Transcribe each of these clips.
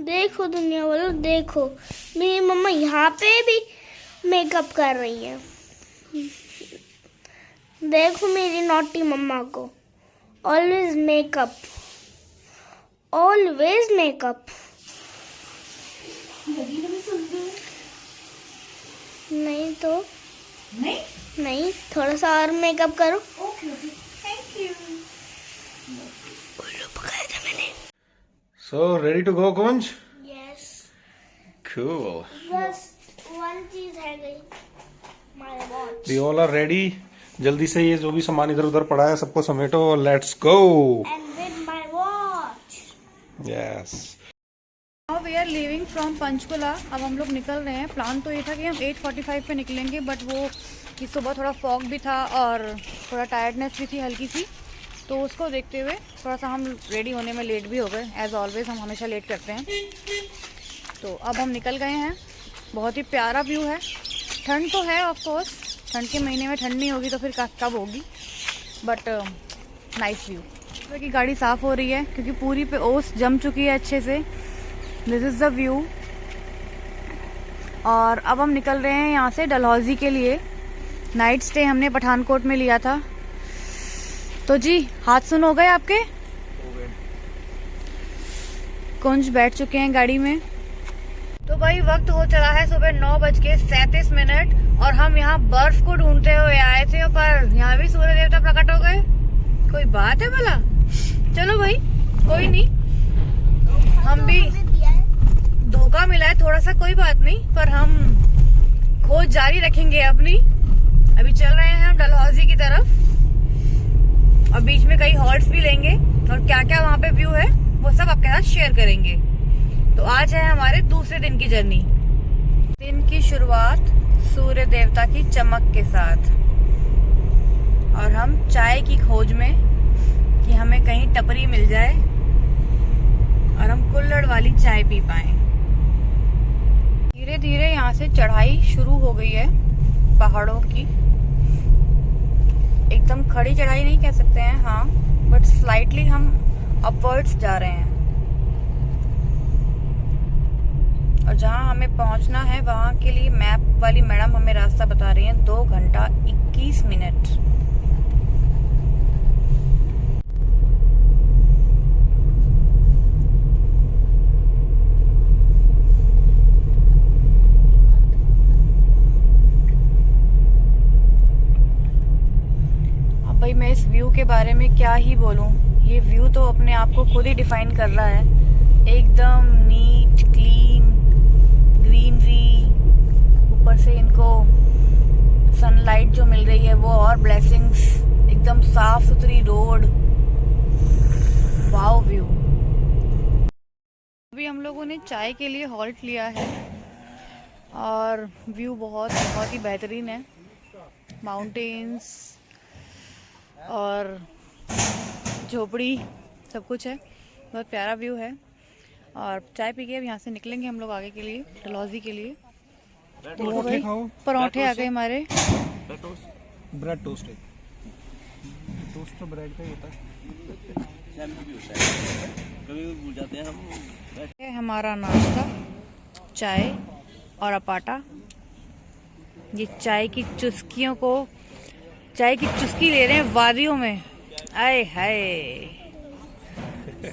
देखो दुनिया वालों, देखो मेरी मम्मा यहाँ पे भी मेकअप कर रही है। देखो मेरी नॉटी मम्मा को, ऑलवेज मेकअप, ऑलवेज मेकअप। नहीं तो नहीं, थोड़ा सा और मेकअप करो। Thank you. उल्लू पकाया था मैंने। So, ready to go, Kunj? Yes, Cool. बस वन चीज है गई, my watch We all are ready. जल्दी से ये जो भी सामान इधर उधर पड़ा है सबको समेटो और let's go. And with my watch. Yes. Now we are leaving from Panchkula. अब हम लोग निकल रहे हैं। प्लान तो ये था कि हम 8:45 पे निकलेंगे, बट वो कि सुबह थोड़ा फॉग भी था और थोड़ा टायर्डनेस भी थी हल्की सी, तो उसको देखते हुए थोड़ा सा हम रेडी होने में लेट भी हो गए। एज़ ऑलवेज हम हमेशा लेट करते हैं। तो अब हम निकल गए हैं। बहुत ही प्यारा व्यू है। ठंड तो है ऑफ कोर्स, ठंड के महीने में ठंड नहीं होगी तो फिर कब होगी, बट नाइस व्यू। सुबह की गाड़ी साफ़ हो रही है क्योंकि पूरी पे ओस जम चुकी है अच्छे से। This is the view. और अब हम निकल रहे हैं यहाँ से डलहौजी के लिए। नाइट स्टे हमने पठानकोट में लिया था। तो जी हाथ सुन हो गए आपके? कुंज बैठ चुके हैं गाड़ी में। तो भाई वक्त हो चला है सुबह 9:37 और हम यहाँ बर्फ को ढूंढते हुए आए थे, पर यहाँ भी सूर्य देवता प्रकट हो गए। कोई बात है भला? चलो भाई कोई नहीं, हम भी धोखा मिला है थोड़ा सा, कोई बात नहीं, पर हम खोज जारी रखेंगे अपनी। अभी चल रहे हैं हम डलहौजी की तरफ और बीच में कई हॉल्ट्स भी लेंगे और क्या क्या वहाँ पे व्यू है वो सब आपके साथ शेयर करेंगे। तो आज है हमारे दूसरे दिन की जर्नी। दिन की शुरुआत सूर्य देवता की चमक के साथ और हम चाय की खोज में कि हमें कहीं टपरी मिल जाए और हम कुल्हड़ वाली चाय पी पाएं। धीरे धीरे यहाँ से चढ़ाई शुरू हो गई है पहाड़ों की। एकदम खड़ी चढ़ाई नहीं कह सकते हैं, हाँ, बट स्लाइटली हम अपवर्ड्स जा रहे हैं। और जहाँ हमें पहुँचना है वहाँ के लिए मैप वाली मैडम हमें रास्ता बता रही हैं 2 घंटा 21 मिनट। भाई मैं इस व्यू के बारे में क्या ही बोलूं। ये व्यू तो अपने आप को खुद ही डिफाइन कर रहा है। एकदम नीट क्लीन ग्रीनरी, ऊपर से इनको सनलाइट जो मिल रही है वो और ब्लेसिंग्स, एकदम साफ सुथरी रोड, वाओ व्यू। अभी हम लोगों ने चाय के लिए हॉल्ट लिया है और व्यू बहुत बहुत ही बेहतरीन है। माउंटेन्स और झोपड़ी सब कुछ है, बहुत प्यारा व्यू है। और चाय पी के अब यहाँ से निकलेंगे हम लोग आगे के लिए, डलहौजी के लिए। परोठे आ गए हमारे। ब्रेड टोस्ट है, टोस्ट तो ब्रेड का ही होता है। कभी भूल जाते हैं हम। हमारा नाश्ता चाय और अपाटा। ये चाय की चुस्की ले रहे हैं वादियों में। आए हाय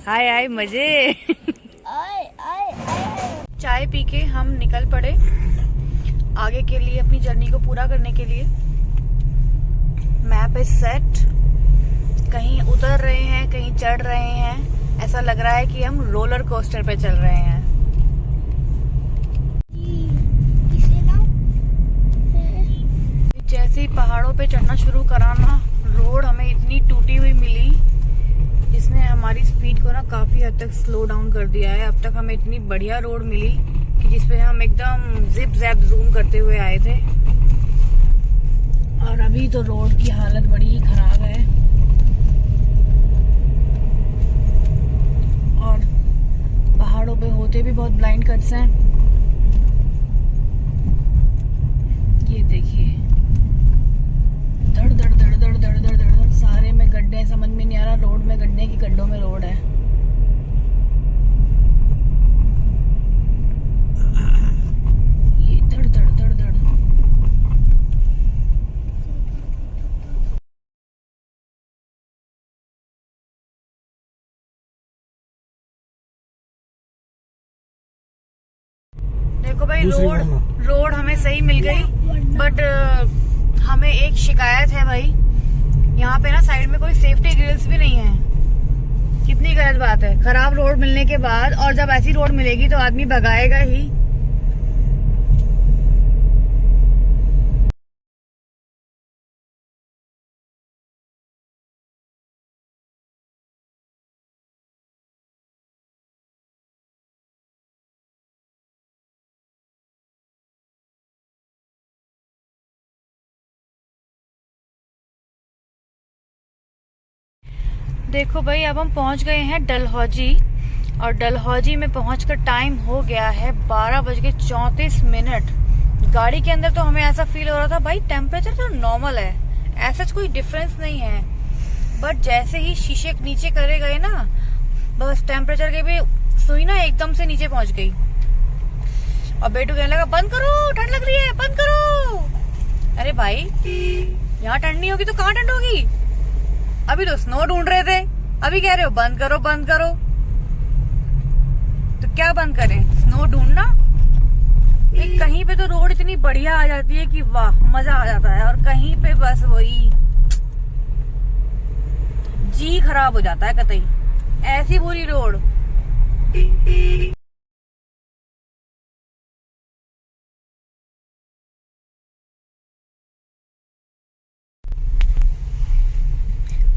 हाय हाय मजे। चाय पी के हम निकल पड़े आगे के लिए, अपनी जर्नी को पूरा करने के लिए। Map is set. कहीं उतर रहे हैं, कहीं चढ़ रहे हैं। ऐसा लग रहा है कि हम रोलर कोस्टर पे चल रहे हैं। जैसे ही पहाड़ों पे चढ़ना शुरू करा ना, रोड हमें इतनी टूटी हुई मिली, इसने हमारी स्पीड को ना काफी हद तक स्लो डाउन कर दिया है। अब तक हमें इतनी बढ़िया रोड मिली कि जिसपे हम एकदम जिप जैप जूम करते हुए आए थे, और अभी तो रोड की हालत बड़ी ही खराब है। और पहाड़ों पे होते भी बहुत ब्लाइंड कट्स हैं। ये देखिए, धड़ धड़ धड़ धड़ धड़ धड़ धड़ सारे में गड्ढे, समझ में नहीं आ रहा रोड में गड्ढे की गड्ढों में रोड है। भाई रोड हमें सही मिल गई, बट हमें एक शिकायत है भाई, यहाँ पे ना साइड में कोई सेफ्टी ग्रिल्स भी नहीं है। कितनी गलत बात है, खराब रोड मिलने के बाद, और जब ऐसी रोड मिलेगी तो आदमी भगाएगा ही। देखो भाई, अब हम पहुंच गए हैं डलहौजी, और डलहौजी में पहुंचकर टाइम हो गया है 12:34। गाड़ी के अंदर तो हमें ऐसा फील हो रहा था भाई टेम्परेचर तो नॉर्मल है, ऐसा कोई डिफरेंस नहीं है, बट जैसे ही शीशे नीचे करे गए ना, बस टेम्परेचर के भी सुई ना एकदम से नीचे पहुंच गई। और बेटू कहने लगा बंद करो, ठंड लग रही है, बंद करो। अरे भाई, यहाँ ठंड नहीं होगी तो कहाँ ठंड होगी? अभी तो स्नो ढूंढ रहे थे, अभी कह रहे हो बंद करो बंद करो। तो क्या बंद करें, स्नो ढूंढना? कहीं पे तो रोड इतनी बढ़िया आ जाती है कि वाह मजा आ जाता है, और कहीं पे बस वही जी खराब हो जाता है कतई, ऐसी बुरी रोड।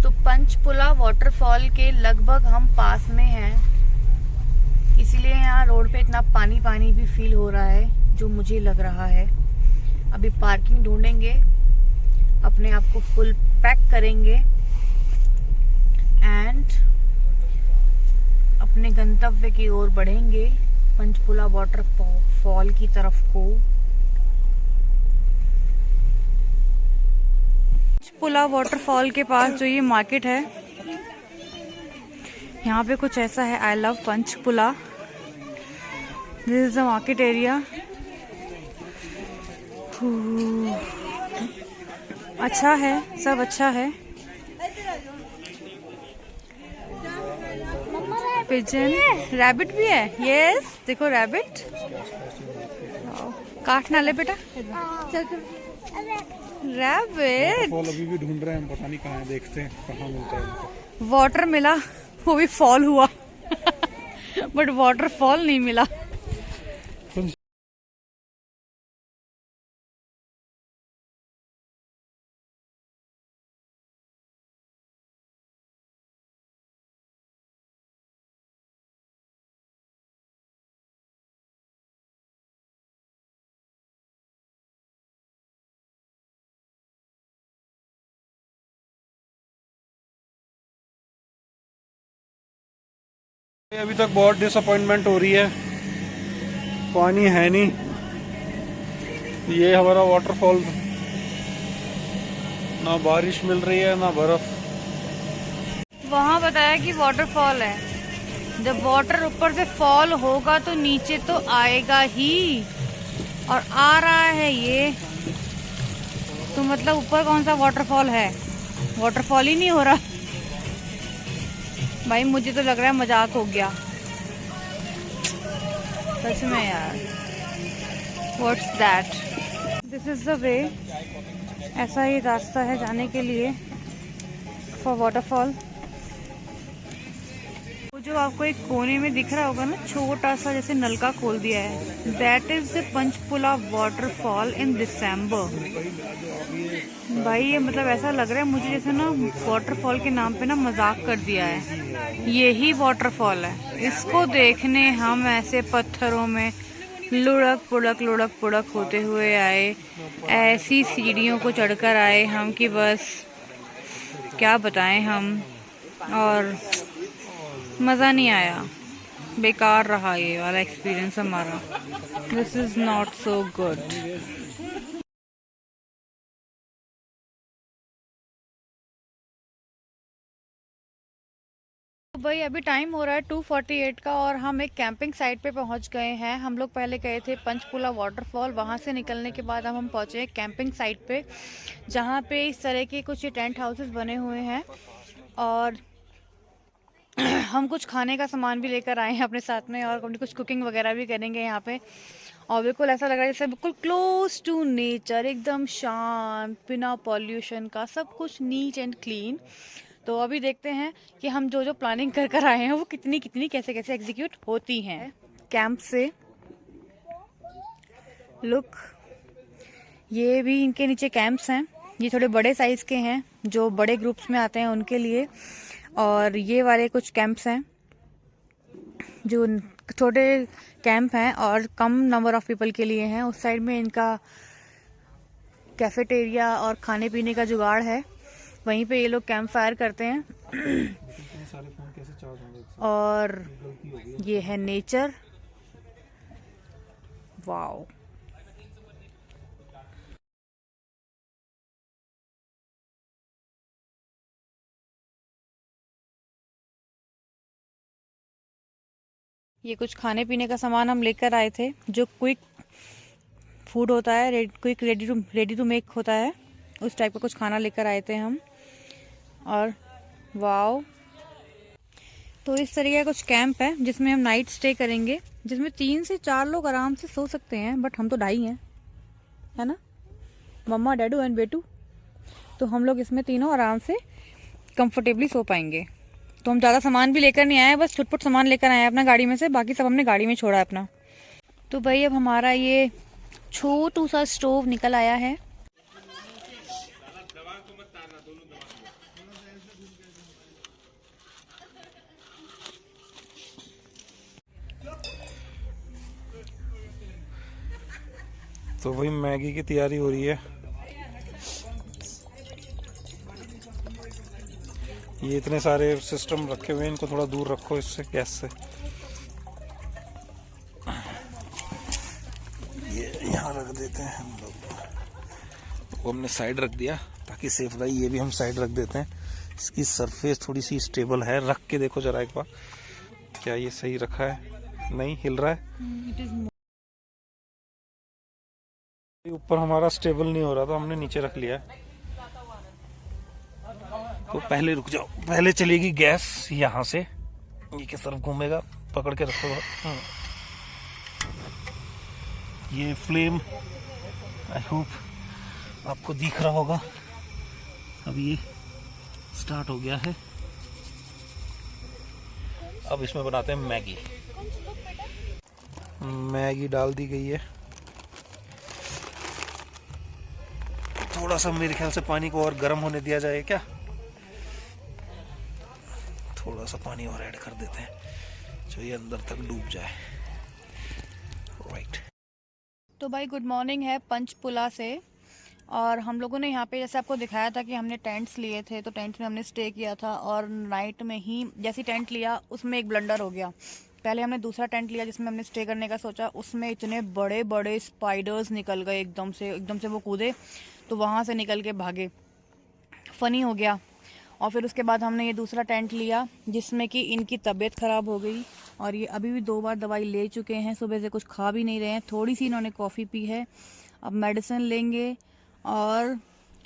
तो पंचपुला वाटरफॉल के लगभग हम पास में हैं, इसीलिए यहाँ रोड पे इतना पानी पानी भी फील हो रहा है जो मुझे लग रहा है। अभी पार्किंग ढूंढेंगे, अपने आप को फुल पैक करेंगे एंड अपने गंतव्य की ओर बढ़ेंगे, पंचपुला वाटरफॉल की तरफ को। पंचपुला वाटरफॉल के पास जो ये मार्केट है, यहाँ पे कुछ ऐसा है, I love Panchpula, this is the market area. अच्छा है, सब अच्छा है। पिजन, रैबिट भी है, यस देखो रैबिट, काट ना ले बेटा, रैबिट। फॉल अभी भी ढूंढ रहे हैं, पता नहीं कहाँ है, देखते हैं कहाँ मिलता है उनको। वाटर मिला, वो भी फॉल हुआ बट वाटरफॉल नहीं मिला। अभी तक बहुत डिसअपॉइंटमेंट हो रही है, पानी है नहीं। ये हमारा वाटरफॉल, ना बारिश मिल रही है ना बर्फ। वहाँ बताया कि वाटरफॉल है, जब वाटर ऊपर से फॉल होगा तो नीचे तो आएगा ही, और आ रहा है ये तो मतलब ऊपर कौन सा वाटरफॉल है, वाटरफॉल ही नहीं हो रहा। भाई मुझे तो लग रहा है मजाक हो गया सच में यार। What's that, this is the way, ऐसा ही रास्ता है जाने के लिए फॉर वाटरफॉल। वो जो आपको एक कोने में दिख रहा होगा ना, छोटा सा जैसे नलका खोल दिया है, that is the Panchpula waterfall in December. भाई ये मतलब ऐसा लग रहा है मुझे जैसे ना वाटरफॉल के नाम पे ना मजाक कर दिया है। यही वाटरफॉल है, इसको देखने हम ऐसे पत्थरों में लुढ़क पुढ़क होते हुए आए, ऐसी सीढ़ियों को चढ़कर आए हम कि बस क्या बताएं हम, और मज़ा नहीं आया, बेकार रहा ये वाला एक्सपीरियंस हमारा। This is not so good. भाई अभी टाइम हो रहा है 2:48 का, और हम एक कैंपिंग साइट पे पहुंच गए हैं। हम लोग पहले गए थे पंचपुला वाटरफॉल, वहां से निकलने के बाद अब हम पहुंचे कैंपिंग साइट पे, जहां पे इस तरह के कुछ टेंट हाउसेस बने हुए हैं, और हम कुछ खाने का सामान भी लेकर आए हैं अपने साथ में, और कुछ कुकिंग वगैरह भी करेंगे यहाँ पे। और बिल्कुल ऐसा लग रहा है जैसे बिल्कुल क्लोज टू नेचर, एकदम शांत, बिना पॉल्यूशन का, सब कुछ नीट एंड क्लीन। तो अभी देखते हैं कि हम जो जो प्लानिंग कर कर आए हैं वो कितनी कितनी कैसे कैसे एग्जीक्यूट होती हैं। कैंप से लुक, ये भी इनके नीचे कैंप्स हैं। ये थोड़े बड़े साइज के हैं, जो बड़े ग्रुप्स में आते हैं उनके लिए। और ये वाले कुछ कैंप्स हैं जो छोटे कैंप हैं और कम नंबर ऑफ पीपल के लिए हैं। उस साइड में इनका कैफेटेरिया और खाने पीने का जुगाड़ है, वहीं पे ये लोग कैंप फायर करते हैं। और ये है नेचर, वाओ। ये कुछ खाने पीने का सामान हम लेकर आए थे, जो क्विक फूड होता है, क्विक रेडी टू मेक होता है, उस टाइप का कुछ खाना लेकर आए थे हम। और वाओ, तो इस तरीके का कुछ कैंप है जिसमें हम नाइट स्टे करेंगे, जिसमें 3 से 4 लोग आराम से सो सकते हैं। बट हम तो 2.5 हैं, है ना, मम्मा, डैडू एंड बेटू। तो हम लोग इसमें तीनों आराम से कंफर्टेबली सो पाएंगे। तो हम ज़्यादा सामान भी लेकर नहीं आए, बस छुटपुट सामान लेकर आए हैं अपना गाड़ी में से, बाकी सब हमने गाड़ी में छोड़ा है अपना। तो भाई अब हमारा ये छोटू सा स्टोव निकल आया है। तो वही मैगी की तैयारी हो रही है। ये इतने सारे सिस्टम रखे हुए हैं, इनको थोड़ा दूर रखो इससे, गैस से। ये यहाँ रख देते हैं हम लोग, वो हमने साइड रख दिया ताकि सेफ रहे। ये भी हम साइड रख देते हैं। इसकी सरफेस थोड़ी सी स्टेबल है, रख के देखो जरा एक बार, क्या ये सही रखा है? नहीं हिल रहा है। ऊपर हमारा स्टेबल नहीं हो रहा, तो हमने नीचे रख लिया है। तो पहले रुक जाओ, पहले चलेगी गैस यहाँ से, ये किस तरफ घूमेगा, पकड़ के रखो। ये फ्लेम आई होप आपको दिख रहा होगा। अब ये स्टार्ट हो गया है। अब इसमें बनाते हैं मैगी। मैगी डाल दी गई है। थोड़ा सा मेरे ख्याल से पानी को और गर्म होने दिया जाए क्या? थोड़ा सा पानी और ऐड कर देते हैं जो ये अंदर तक डूब जाए। राइट। तो भाई गुड मॉर्निंग है पंचपुला से। और हम लोगों ने यहाँ पे जैसे आपको दिखाया था कि हमने टेंट्स लिए थे, तो टेंट्स में हमने स्टे किया था। और नाइट में ही जैसे टेंट लिया उसमें एक ब्लंडर हो गया। पहले हमने दूसरा टेंट लिया जिसमें हमने स्टे करने का सोचा, उसमें इतने बड़े बड़े स्पाइडर्स निकल गए एकदम से वो कूदे, तो वहाँ से निकल के भागे, फ़नी हो गया। और फिर उसके बाद हमने ये दूसरा टेंट लिया जिसमें कि इनकी तबीयत ख़राब हो गई। और ये अभी भी 2 बार दवाई ले चुके हैं, सुबह से कुछ खा भी नहीं रहे हैं, थोड़ी सी इन्होंने कॉफ़ी पी है। अब मेडिसिन लेंगे और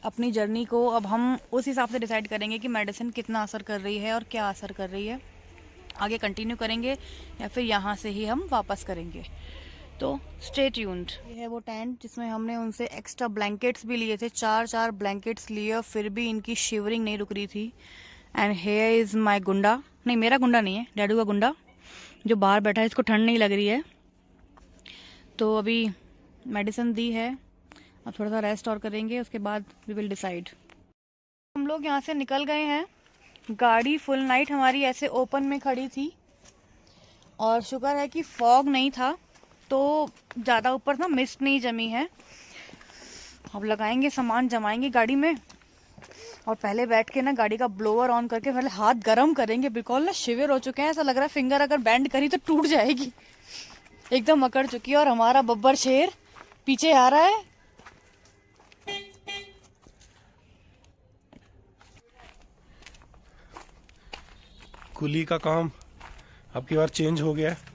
अपनी जर्नी को अब हम उस हिसाब से डिसाइड करेंगे कि मेडिसिन कितना असर कर रही है और क्या असर कर रही है, आगे कंटिन्यू करेंगे या फिर यहाँ से ही हम वापस करेंगे। तो स्टे ट्यून्ड। ये है वो टेंट जिसमें हमने उनसे एक्स्ट्रा ब्लैंकेट्स भी लिए थे, 4 ब्लैंकेट्स लिए, फिर भी इनकी शिवरिंग नहीं रुक रही थी। एंड हेयर इज़ माई गुंडा, नहीं मेरा गुंडा नहीं है, डैडू का गुंडा जो बाहर बैठा है, इसको ठंड नहीं लग रही है। तो अभी मेडिसिन दी है, अब थोड़ा सा रेस्ट और करेंगे, उसके बाद वी विल डिसाइड। हम लोग यहाँ से निकल गए हैं। गाड़ी फुल नाइट हमारी ऐसे ओपन में खड़ी थी और शुक्र है कि फॉग नहीं था, तो ज़्यादा ऊपर ना मिस्ट नहीं जमी है। अब लगाएंगे सामान, जमाएंगे गाड़ी में और पहले बैठ के ना गाड़ी का ब्लोअर ऑन करके पहले हाथ गर्म करेंगे। बिल्कुल ना शिविर हो चुके हैं, ऐसा लग रहा है फिंगर अगर बैंड करी तो टूट जाएगी, एकदम अकड़ चुकी है। और हमारा बब्बर शेर पीछे आ रहा है। कुली का काम अब की बार चेंज हो गया है।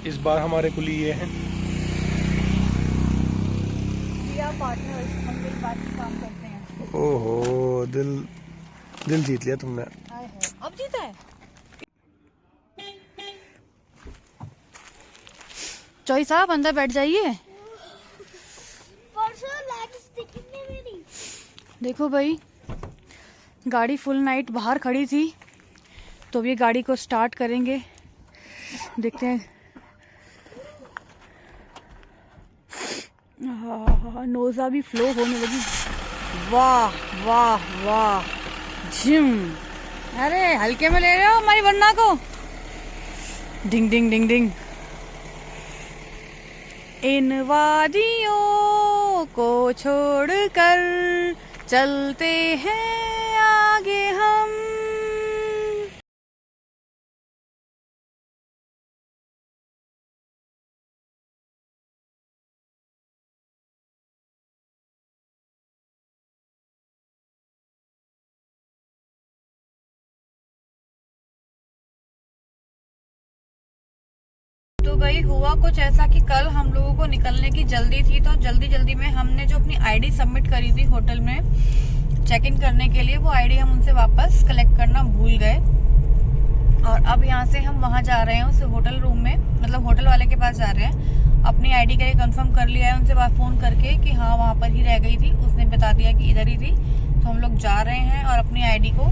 इस बार हमारे कुली ये हैं। पार्टनर्स, हम एक बात की काम करते हैं। ओहो, दिल जीत लिया तुमने। अब जीता है। चौई साहब अंदर बैठ जाइए। देखो भाई, गाड़ी फुल नाइट बाहर खड़ी थी, तो अब ये गाड़ी को स्टार्ट करेंगे, देखते हैं। नोज़ा भी फ्लो होने लगी। वाह वाह वाह, जिम। अरे हल्के में ले रहे हो हमारी वरना को। डिंग डिंग डिंग डिंग। इन वादियों को छोड़कर चलते हैं आगे हम। तो भाई हुआ कुछ ऐसा कि कल हम लोगों को निकलने की जल्दी थी, तो जल्दी जल्दी में हमने जो अपनी आईडी सबमिट करी थी होटल में चेक इन करने के लिए, वो आईडी हम उनसे वापस कलेक्ट करना भूल गए। और अब यहाँ से हम वहाँ जा रहे हैं उस होटल रूम में, मतलब होटल वाले के पास जा रहे हैं। अपनी आईडी के लिए कंफर्म कर लिया है उनसे फ़ोन करके कि हाँ वहाँ पर ही रह गई थी, उसने बता दिया कि इधर ही थी। तो हम लोग जा रहे हैं और अपनी आईडी को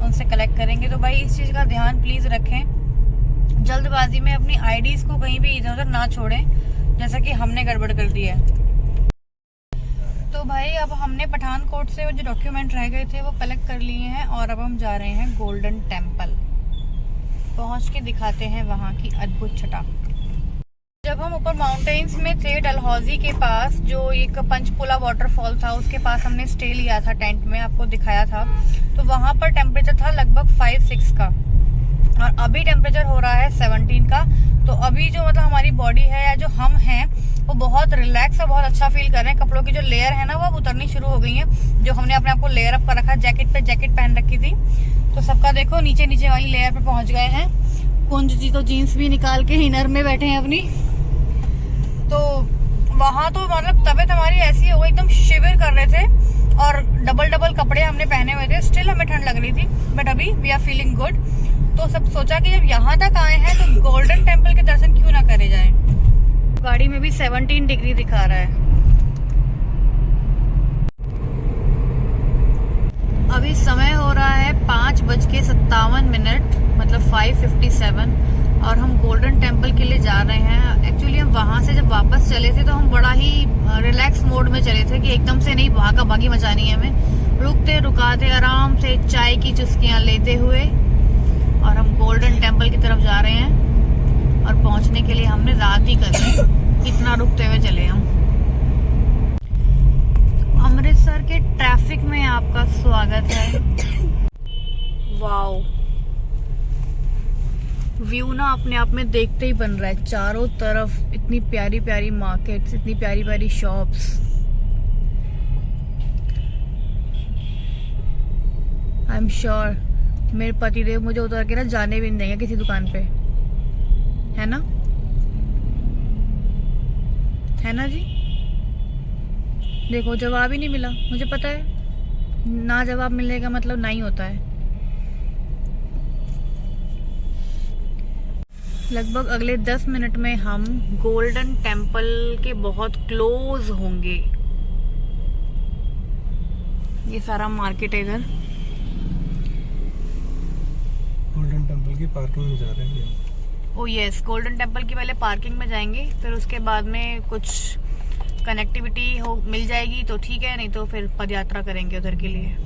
उनसे कलेक्ट करेंगे। तो भाई इस चीज़ का ध्यान प्लीज़ रखें, जल्दबाजी में अपनी आईडीज को कहीं भी इधर उधर ना छोड़ें, जैसा कि हमने गड़बड़ कर दी है। तो भाई अब हमने पठानकोट से वो जो डॉक्यूमेंट रह गए थे वो कलेक्ट कर लिए हैं और अब हम जा रहे हैं गोल्डन टेम्पल। पहुंच के दिखाते हैं वहां की अद्भुत छटा। जब हम ऊपर माउंटेन्स में थे डलहौजी के पास, जो एक पंचपोला वाटरफॉल था, उसके पास हमने स्टे लिया था टेंट में, आपको दिखाया था। तो वहां पर टेम्परेचर था लगभग 5-6 का और अभी टेम्परेचर हो रहा है 17 का। तो अभी जो मतलब हमारी बॉडी है या जो हम हैं वो बहुत रिलैक्स और बहुत अच्छा फील कर रहे हैं। कपड़ों की जो लेयर है ना वो अब उतरनी शुरू हो गई है, जो हमने अपने आप को लेयर अप कर रखा है। जैकेट पे जैकेट पहन रखी थी, तो सबका देखो नीचे नीचे वाली लेयर पे पहुंच गए हैं। कुंज जी तो जीन्स भी निकाल के इनर में बैठे हैं अपनी। तो वहाँ तो मतलब तबीयत हमारी ऐसी हो गई, एकदम शिविर कर रहे थे और डबल कपड़े हमने पहने हुए थे। स्टिल हमें ठंड लग रही थी, बट अभी वी आर फीलिंग गुड। तो सब सोचा कि जब यहाँ तक आए हैं तो गोल्डन टेम्पल के दर्शन क्यों ना करे जाए। गाड़ी में भी 17 डिग्री दिखा रहा है। अभी समय हो रहा है 5:57, मतलब 5:57 और हम गोल्डन टेम्पल के लिए जा रहे हैं। एक्चुअली हम वहाँ से जब वापस चले थे तो हम बड़ा ही रिलैक्स मोड में चले थे कि एकदम से नहीं भागा भागी मचानी है हमें। रुकते रुकाते आराम से चाय की चुस्कियाँ लेते हुए और हम गोल्डन टेम्पल की तरफ जा रहे हैं। और पहुंचने के लिए हमने रात ही कर ली, इतना रुकते हुए चले हम। अमृतसर के ट्रैफिक में आपका स्वागत है। वाओ, व्यू ना अपने आप में देखते ही बन रहा है। चारों तरफ इतनी प्यारी प्यारी मार्केट्स, इतनी प्यारी प्यारी शॉप्स। आई एम श्योर मेरे पतिदेव मुझे उतर के ना जाने भी नहीं देंगे किसी दुकान पे, है ना, है ना जी। देखो जवाब ही नहीं मिला, मुझे पता है ना जवाब मिलने का मतलब नहीं होता है। लगभग अगले 10 मिनट में हम गोल्डन टेम्पल के बहुत क्लोज होंगे। ये सारा मार्केट है इधर। गोल्डन टेम्पल की पार्किंग में जा रहे हैं। ओ यस, गोल्डन टेम्पल की पहले पार्किंग में जाएंगे, फिर उसके बाद में कुछ कनेक्टिविटी हो मिल जाएगी तो ठीक है, नहीं तो फिर पद यात्रा करेंगे उधर के लिए।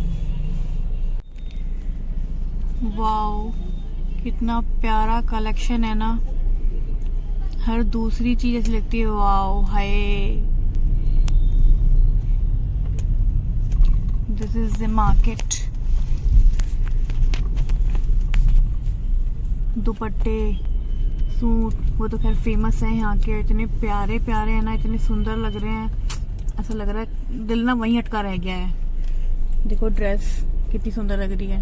वाओ, कितना प्यारा कलेक्शन है ना, हर दूसरी चीज ऐसी लगती है। Wow, hi, this is the market. दुपट्टे, सूट, वो तो खैर फेमस है यहाँ के। इतने प्यारे प्यारे हैं ना, इतने सुंदर लग रहे हैं, ऐसा लग रहा है दिल ना वहीं अटका रह गया है। देखो ड्रेस कितनी सुंदर लग रही है।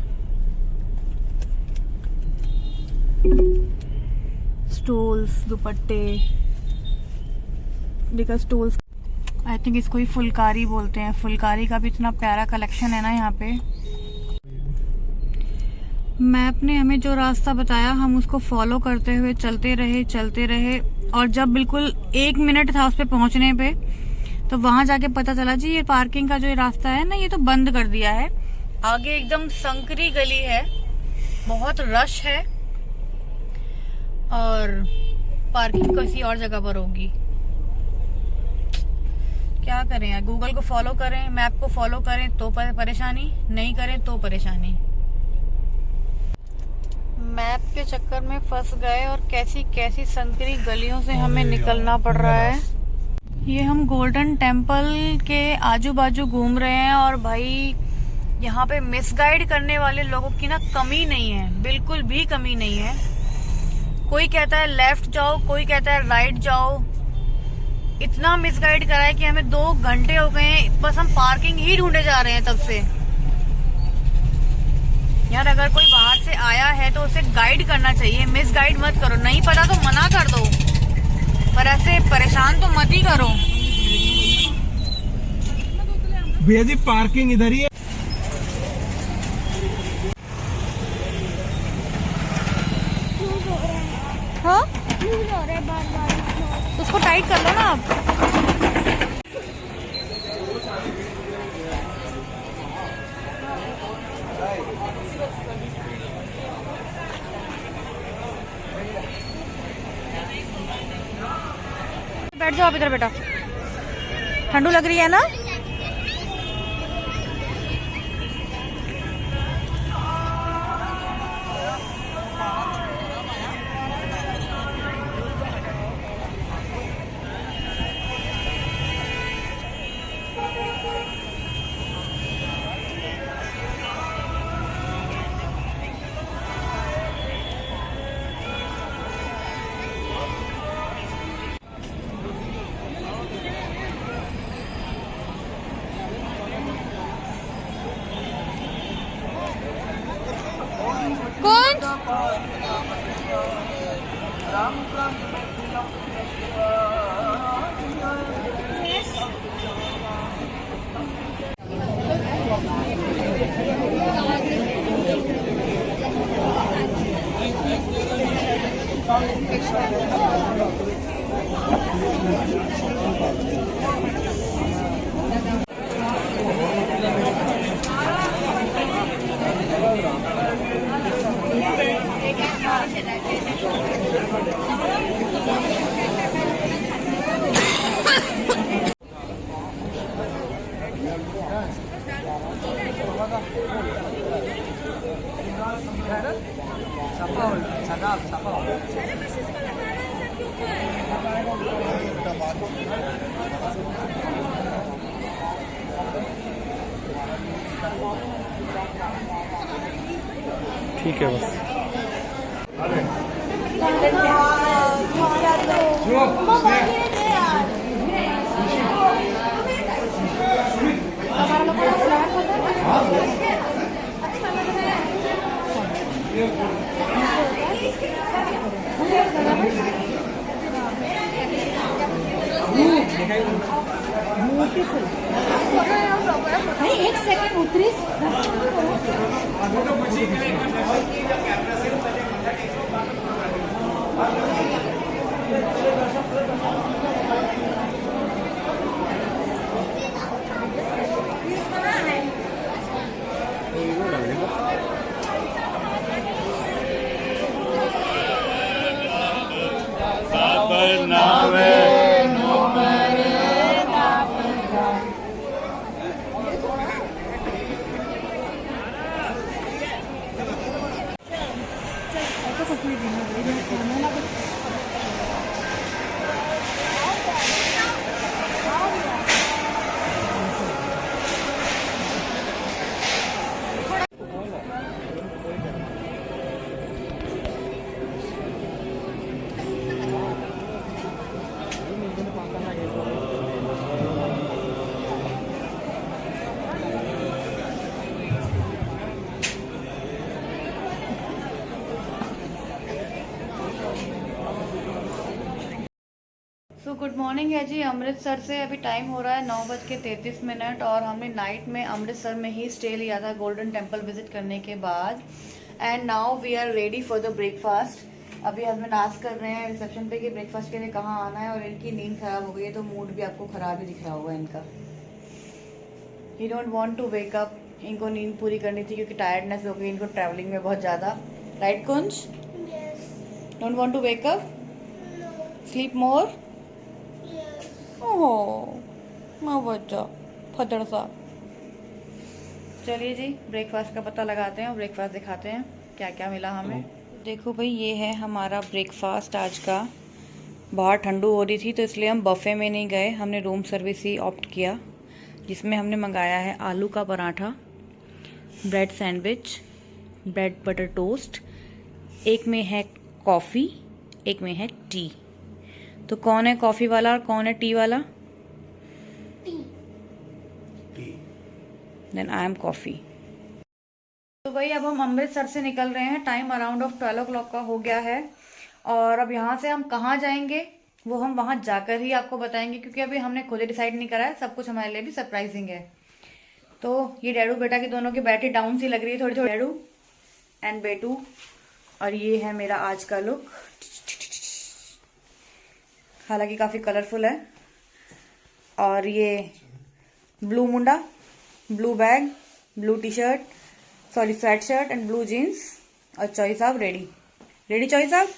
स्टोल्स, दुपट्टे, देखो स्टोल्स, आई थिंक इसको ही फुलकारी बोलते हैं। फुलकारी का भी इतना प्यारा कलेक्शन है ना यहाँ पे। मैप ने हमें जो रास्ता बताया हम उसको फॉलो करते हुए चलते रहे और जब बिल्कुल 1 मिनट था उस पे पहुंचने पे, तो वहां जाके पता चला जी ये पार्किंग का जो रास्ता है ना, ये तो बंद कर दिया है। आगे एकदम संकरी गली है, बहुत रश है और पार्किंग किसी और जगह पर होगी। क्या करें यार, गूगल को फॉलो करें, मैप को फॉलो करें तो परेशानी, नहीं करें तो परेशानी। मैप के चक्कर में फंस गए और कैसी कैसी संकरी गलियों से हमें निकलना पड़ रहा है। ये हम गोल्डन टेम्पल के आजू बाजू घूम रहे हैं और भाई यहाँ पे मिसगाइड करने वाले लोगों की ना कमी नहीं है, बिल्कुल भी कमी नहीं है। कोई कहता है लेफ्ट जाओ, कोई कहता है राइट जाओ। इतना मिसगाइड करा है कि हमें 2 घंटे हो गए हैं, बस हम पार्किंग ही ढूंढे जा रहे हैं तब से। यार अगर कोई बाहर से आया है तो उसे गाइड करना चाहिए, मिसगाइड मत करो। नहीं पता तो मना कर दो, पर ऐसे परेशान तो मत ही करो। भैया जी पार्किंग इधर ही है। हाँ बार उसको टाइट कर लो ना आप। बैठ जाओ आप इधर बेटा, ठंडू लग रही है ना। कौन ठीक है बस। एक सेकंड उतरीस गुड मॉर्निंग है जी। अमृतसर से अभी टाइम हो रहा है 9:33 और हमने नाइट में अमृतसर में ही स्टे लिया था गोल्डन टेम्पल विजिट करने के बाद। And now we are ready for the breakfast. अभी हस्बैंड आस्क कर रहे हैं रिसेप्शन पे कि ब्रेकफास्ट के लिए कहाँ आना है, और इनकी नींद खराब हो गई है तो मूड भी आपको खराब ही दिख रहा होगा इनका। He don't want to wake up, इनको नींद पूरी करनी थी क्योंकि टायर्डनेस हो गई इनको ट्रैवलिंग में बहुत ज़्यादा। Right Kunj? Don't want to wake up, sleep more. Oh माँ बच्चा फदड़ सा। चलिए जी ब्रेकफास्ट का पता लगाते हैं और ब्रेकफास्ट दिखाते हैं क्या क्या मिला हमें। देखो भाई ये है हमारा ब्रेकफास्ट आज का। बाहर ठंडू हो रही थी तो इसलिए हम बफे में नहीं गए, हमने रूम सर्विस ही ऑप्ट किया, जिसमें हमने मंगाया है आलू का paratha, bread sandwich, bread butter toast, एक में है कॉफ़ी, एक में है टी। तो कौन है कॉफ़ी वाला और कौन है टी वाला? Then I am coffee. तो भाई अब हम अमृतसर से निकल रहे हैं, टाइम अराउंड ऑफ 12 o'clock का हो गया है। और अब यहाँ से हम कहाँ जाएंगे वो हम वहाँ जाकर ही आपको बताएंगे, क्योंकि अभी हमने खुद ही डिसाइड नहीं करा है, सब कुछ हमारे लिए भी सरप्राइजिंग है। तो ये डैडू बेटा की दोनों की बैटरी डाउन सी लग रही है थोड़ी थोड़ी, डैडू एंड बेटू। और ये है मेरा आज का लुक, हालांकि काफ़ी कलरफुल है। और ये ब्लू मुंडा, blue bag, blue T shirt, sorry sweatshirt and blue jeans. और चॉई साहब रेडी, रेडी चॉई साहब?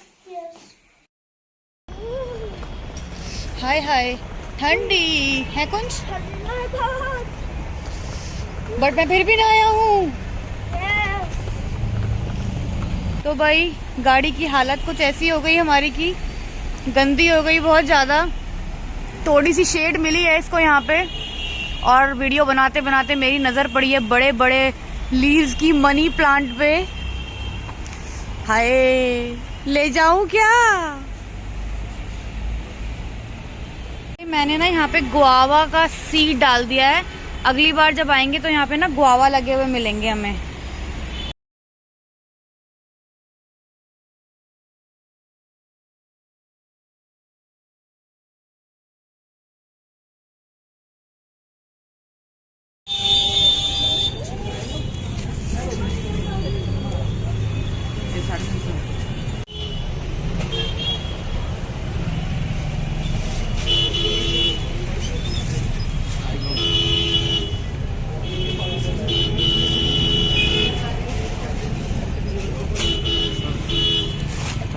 हाय हाय, ठंडी है कुछ, बट मैं फिर भी ना आया हूँ। तो भाई गाड़ी की हालत कुछ ऐसी हो गई हमारी की गंदी हो गई बहुत ज़्यादा। थोड़ी सी शेड मिली है इसको यहाँ पे, और वीडियो बनाते बनाते मेरी नज़र पड़ी है बड़े बड़े लीव्स की मनी प्लांट पे। हाय, ले जाऊं क्या? मैंने ना यहाँ पे गुआवा का सीड डाल दिया है, अगली बार जब आएंगे तो यहाँ पे ना गुआवा लगे हुए मिलेंगे हमें।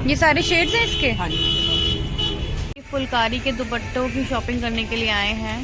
ये सारे शेड्स हैं इसके। हाँ जी। फुलकारी के दुपट्टों की शॉपिंग करने के लिए आए हैं।